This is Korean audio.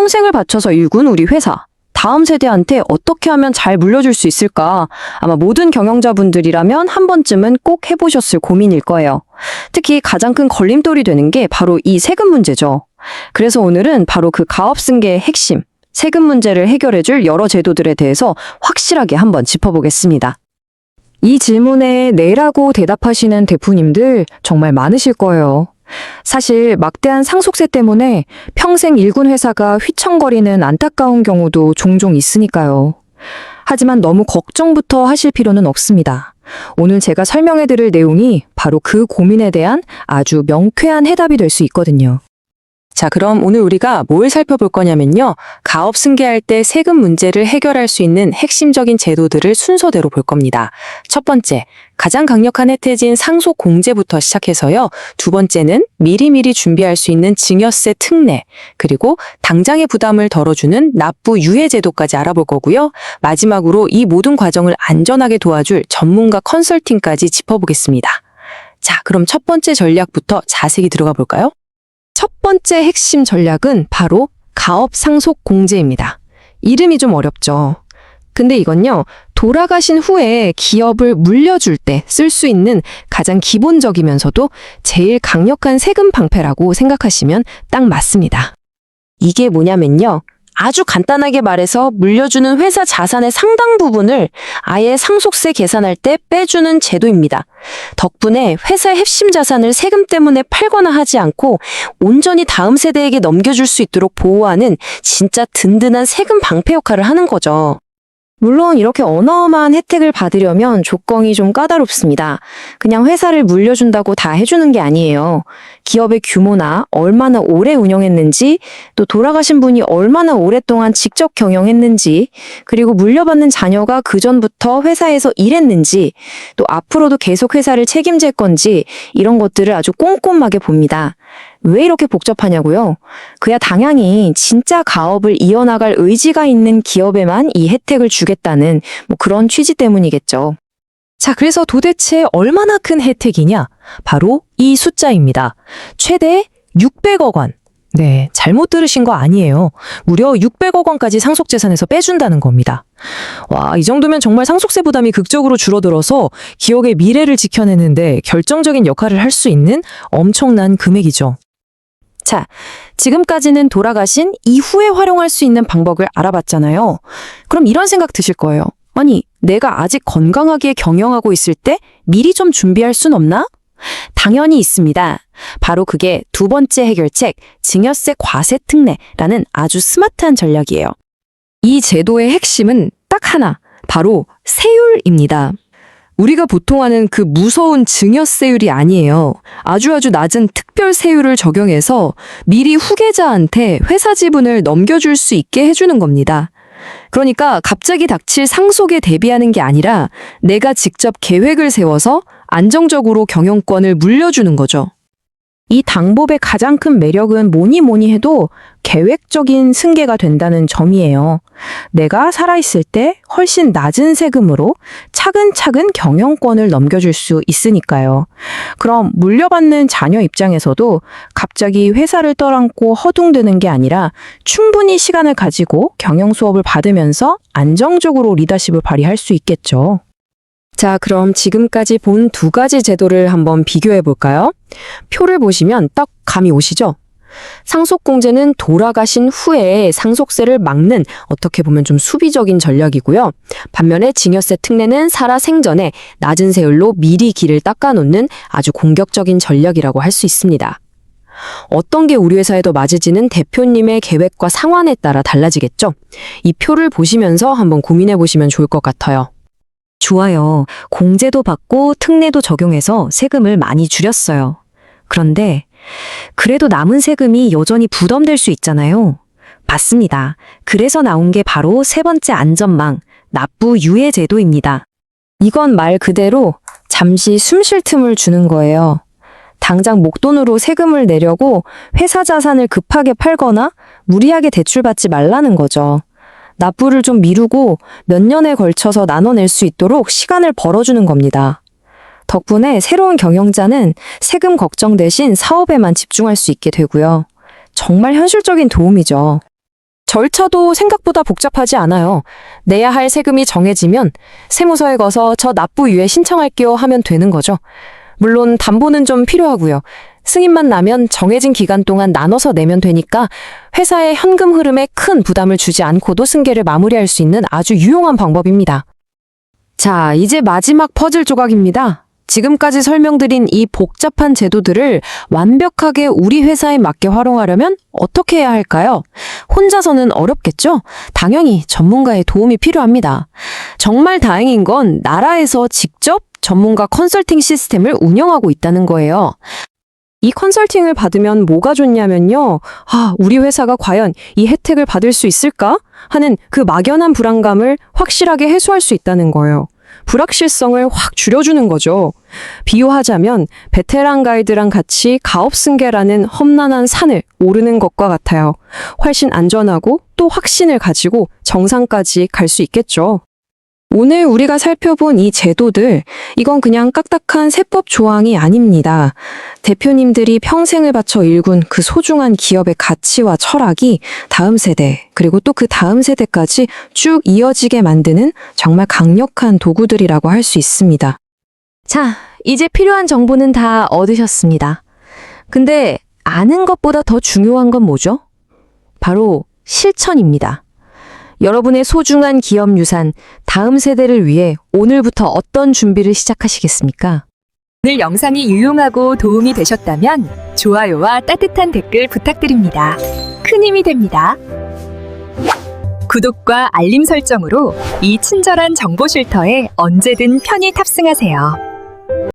평생을 바쳐서 일군 우리 회사. 다음 세대한테 어떻게 하면 잘 물려줄 수 있을까? 아마 모든 경영자분들이라면 한 번쯤은 꼭 해보셨을 고민일 거예요. 특히 가장 큰 걸림돌이 되는 게 바로 이 세금 문제죠. 그래서 오늘은 바로 그 가업승계의 핵심, 세금 문제를 해결해줄 여러 제도들에 대해서 확실하게 한번 짚어보겠습니다. 이 질문에 네라고 대답하시는 대표님들 정말 많으실 거예요. 사실 막대한 상속세 때문에 평생 일군 회사가 휘청거리는 안타까운 경우도 종종 있으니까요. 하지만 너무 걱정부터 하실 필요는 없습니다. 오늘 제가 설명해드릴 내용이 바로 그 고민에 대한 아주 명쾌한 해답이 될 수 있거든요. 자, 그럼 오늘 우리가 뭘 살펴볼 거냐면요. 가업 승계할 때 세금 문제를 해결할 수 있는 핵심적인 제도들을 순서대로 볼 겁니다. 첫 번째, 가장 강력한 혜택인 상속 공제부터 시작해서요. 두 번째는 미리미리 준비할 수 있는 증여세 특례, 그리고 당장의 부담을 덜어주는 납부 유예 제도까지 알아볼 거고요. 마지막으로 이 모든 과정을 안전하게 도와줄 전문가 컨설팅까지 짚어보겠습니다. 자, 그럼 첫 번째 전략부터 자세히 들어가 볼까요? 첫 번째 핵심 전략은 바로 가업 상속 공제입니다. 이름이 좀 어렵죠. 근데 이건요, 돌아가신 후에 기업을 물려줄 때 쓸 수 있는 가장 기본적이면서도 제일 강력한 세금 방패라고 생각하시면 딱 맞습니다. 이게 뭐냐면요, 아주 간단하게 말해서 물려주는 회사 자산의 상당 부분을 아예 상속세 계산할 때 빼주는 제도입니다. 덕분에 회사의 핵심 자산을 세금 때문에 팔거나 하지 않고 온전히 다음 세대에게 넘겨줄 수 있도록 보호하는 진짜 든든한 세금 방패 역할을 하는 거죠. 물론 이렇게 어마어마한 혜택을 받으려면 조건이 좀 까다롭습니다. 그냥 회사를 물려준다고 다 해주는 게 아니에요. 기업의 규모나 얼마나 오래 운영했는지, 또 돌아가신 분이 얼마나 오랫동안 직접 경영했는지, 그리고 물려받는 자녀가 그전부터 회사에서 일했는지, 또 앞으로도 계속 회사를 책임질 건지 이런 것들을 아주 꼼꼼하게 봅니다. 왜 이렇게 복잡하냐고요? 그야 당연히 진짜 가업을 이어나갈 의지가 있는 기업에만 이 혜택을 주겠다는 그런 취지 때문이겠죠. 자, 그래서 도대체 얼마나 큰 혜택이냐? 바로 이 숫자입니다. 최대 600억 원. 네, 잘못 들으신 거 아니에요. 무려 600억 원까지 상속재산에서 빼준다는 겁니다. 와, 이 정도면 정말 상속세 부담이 극적으로 줄어들어서 기업의 미래를 지켜내는데 결정적인 역할을 할 수 있는 엄청난 금액이죠. 자, 지금까지는 돌아가신 이후에 활용할 수 있는 방법을 알아봤잖아요. 그럼 이런 생각 드실 거예요. 아니, 내가 아직 건강하게 경영하고 있을 때 미리 좀 준비할 순 없나? 당연히 있습니다. 바로 그게 두 번째 해결책, 증여세 과세 특례라는 아주 스마트한 전략이에요. 이 제도의 핵심은 딱 하나, 바로 세율입니다. 우리가 보통 하는 그 무서운 증여세율이 아니에요. 아주 낮은 특별 세율을 적용해서 미리 후계자한테 회사 지분을 넘겨줄 수 있게 해주는 겁니다. 그러니까 갑자기 닥칠 상속에 대비하는 게 아니라 내가 직접 계획을 세워서 안정적으로 경영권을 물려주는 거죠. 이 방법의 가장 큰 매력은 뭐니 해도 계획적인 승계가 된다는 점이에요. 내가 살아있을 때 훨씬 낮은 세금으로 차근차근 경영권을 넘겨줄 수 있으니까요. 그럼 물려받는 자녀 입장에서도 갑자기 회사를 떠안고 허둥대는 게 아니라 충분히 시간을 가지고 경영 수업을 받으면서 안정적으로 리더십을 발휘할 수 있겠죠. 자, 그럼 지금까지 본 두 가지 제도를 한번 비교해 볼까요? 표를 보시면 딱 감이 오시죠? 상속공제는 돌아가신 후에 상속세를 막는 어떻게 보면 좀 수비적인 전략이고요. 반면에 증여세 특례는 살아 생전에 낮은 세율로 미리 길을 닦아놓는 아주 공격적인 전략이라고 할 수 있습니다. 어떤 게 우리 회사에 더 맞을지는 대표님의 계획과 상황에 따라 달라지겠죠? 이 표를 보시면서 한번 고민해 보시면 좋을 것 같아요. 좋아요. 공제도 받고 특례도 적용해서 세금을 많이 줄였어요. 그런데 그래도 남은 세금이 여전히 부담될 수 있잖아요. 맞습니다. 그래서 나온 게 바로 세 번째 안전망, 납부 유예 제도입니다. 이건 말 그대로 잠시 숨 쉴 틈을 주는 거예요. 당장 목돈으로 세금을 내려고 회사 자산을 급하게 팔거나 무리하게 대출받지 말라는 거죠. 납부를 좀 미루고 몇 년에 걸쳐서 나눠낼 수 있도록 시간을 벌어주는 겁니다. 덕분에 새로운 경영자는 세금 걱정 대신 사업에만 집중할 수 있게 되고요. 정말 현실적인 도움이죠. 절차도 생각보다 복잡하지 않아요. 내야 할 세금이 정해지면 세무서에 가서 저 납부유예 신청할게요 하면 되는 거죠. 물론 담보는 좀 필요하고요. 승인만 나면 정해진 기간 동안 나눠서 내면 되니까 회사의 현금 흐름에 큰 부담을 주지 않고도 승계를 마무리할 수 있는 아주 유용한 방법입니다. 자, 이제 마지막 퍼즐 조각입니다. 지금까지 설명드린 이 복잡한 제도들을 완벽하게 우리 회사에 맞게 활용하려면 어떻게 해야 할까요? 혼자서는 어렵겠죠? 당연히 전문가의 도움이 필요합니다. 정말 다행인 건 나라에서 직접 전문가 컨설팅 시스템을 운영하고 있다는 거예요. 이 컨설팅을 받으면 뭐가 좋냐면요. 우리 회사가 과연 이 혜택을 받을 수 있을까? 하는 그 막연한 불안감을 확실하게 해소할 수 있다는 거예요. 불확실성을 확 줄여주는 거죠. 비유하자면 베테랑 가이드랑 같이 가업승계라는 험난한 산을 오르는 것과 같아요. 훨씬 안전하고 또 확신을 가지고 정상까지 갈 수 있겠죠. 오늘 우리가 살펴본 이 제도들, 이건 그냥 딱딱한 세법 조항이 아닙니다. 대표님들이 평생을 바쳐 일군 그 소중한 기업의 가치와 철학이 다음 세대, 그리고 또 그 다음 세대까지 쭉 이어지게 만드는 정말 강력한 도구들이라고 할 수 있습니다. 자, 이제 필요한 정보는 다 얻으셨습니다. 근데 아는 것보다 더 중요한 건 뭐죠? 바로 실천입니다. 여러분의 소중한 기업 유산, 다음 세대를 위해 오늘부터 어떤 준비를 시작하시겠습니까? 오늘 영상이 유용하고 도움이 되셨다면 좋아요와 따뜻한 댓글 부탁드립니다. 큰 힘이 됩니다. 구독과 알림 설정으로 이 친절한 정보 쉴터에 언제든 편히 탑승하세요.